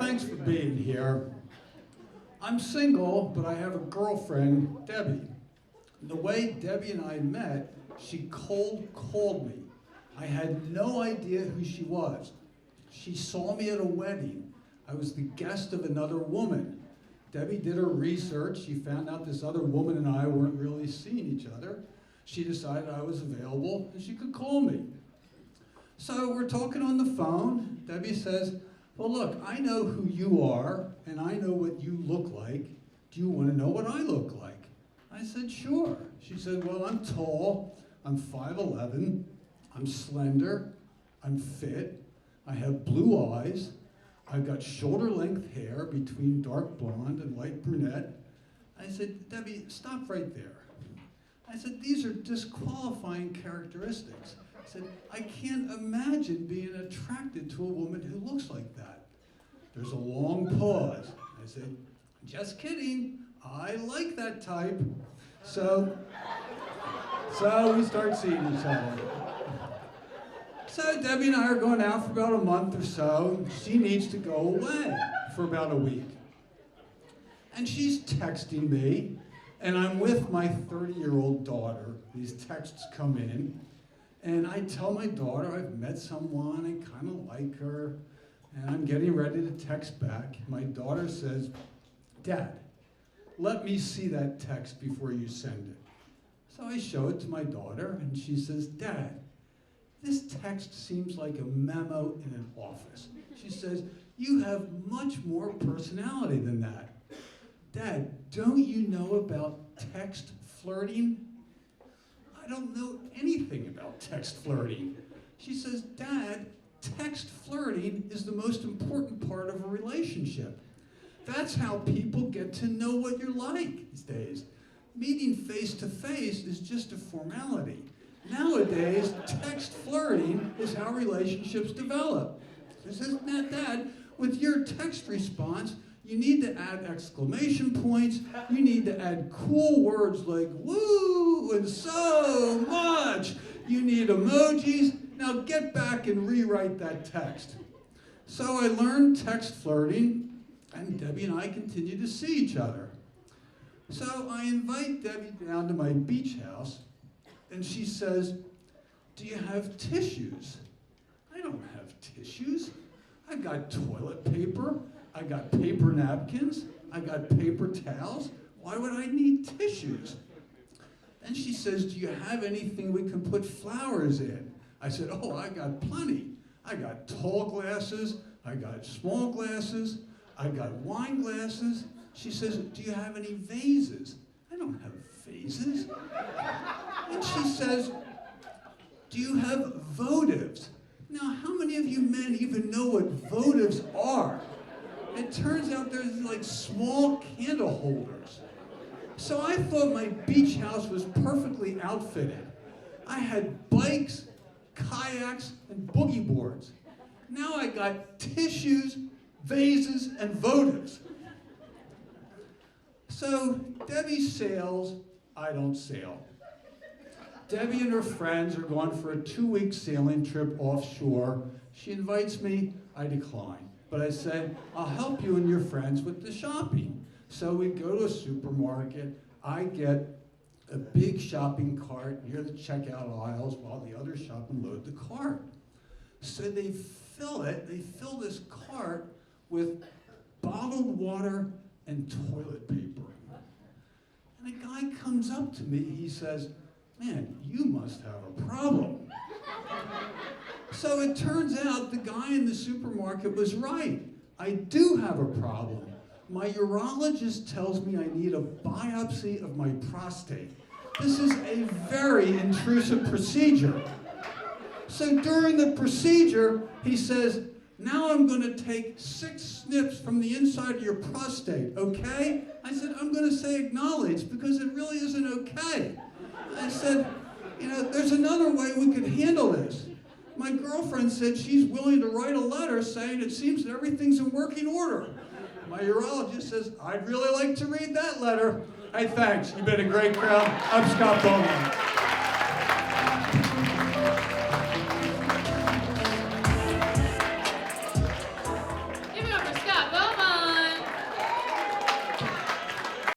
thanks for being here. I'm single, but I have a girlfriend, Debbie. The way Debbie and I met, she cold called me. I had no idea who she was. She saw me at a wedding. I was the guest of another woman. Debbie did her research. She found out this other woman and I weren't really seeing each other. She decided I was available and she could call me. So we're talking on the phone. Debbie says, well, look, I know who you are and I know what you look like. Do you want to know what I look like? I said, sure. She said, well, I'm tall, I'm 5'11", I'm slender, I'm fit, I have blue eyes, I've got shoulder-length hair between dark blonde and light brunette. I said, Debbie, stop right there. I said, these are disqualifying characteristics. I said, I can't imagine being attracted to a woman who looks like that. There's a long pause. I said, just kidding, I like that type. So we start seeing each other. So Debbie and I are going out for about a month or so. She needs to go away for about a week. And she's texting me, and I'm with my 30-year-old daughter. These texts come in, and I tell my daughter I've met someone, I kind of like her, and I'm getting ready to text back. My daughter says, Dad, let me see that text before you send it. So I show it to my daughter, and she says, Dad, this text seems like a memo in an office. She says, you have much more personality than that. Dad, don't you know about text flirting? I don't know anything about text flirting. She says, Dad, text flirting is the most important part of a relationship. That's how people get to know what you're like these days. Meeting face to face is just a formality. Nowadays, text flirting is how relationships develop. This isn't that, Dad. With your text response, you need to add exclamation points. You need to add cool words like woo and so much. You need emojis. Now get back and rewrite that text. So I learned text flirting, and Debbie and I continue to see each other. So I invite Debbie down to my beach house, and she says, do you have tissues? I don't have tissues. I got toilet paper. I got paper napkins. I got paper towels. Why would I need tissues? And she says, do you have anything we can put flowers in? I said, oh, I got plenty. I got tall glasses. I got small glasses. I got wine glasses. She says, do you have any vases? I don't have vases. And she says, do you have votives? Now, how many of you men even know what votives are? It turns out they're like small candle holders. So I thought my beach house was perfectly outfitted. I had bikes, kayaks, and boogie boards. Now I got tissues, vases, and votives. So Debbie sails, I don't sail. Debbie and her friends are going for a 2-week sailing trip offshore. She invites me, I decline. But I said, I'll help you and your friends with the shopping. So we go to a supermarket. I get a big shopping cart near the checkout aisles while the others shop and load the cart. So they fill this cart with bottled water and toilet paper. And a guy comes up to me, he says, man, you must have a problem. So it turns out the guy in the supermarket was right. I do have a problem. My urologist tells me I need a biopsy of my prostate. This is a very intrusive procedure. So during the procedure, he says, now I'm going to take 6 snips from the inside of your prostate, okay? I said, I'm going to say acknowledge because it really isn't okay. I said, there's another way we could handle this. My girlfriend said she's willing to write a letter saying it seems that everything's in working order. My urologist says, I'd really like to read that letter. Hey, thanks. You've been a great crowd. I'm Scott Beaumont.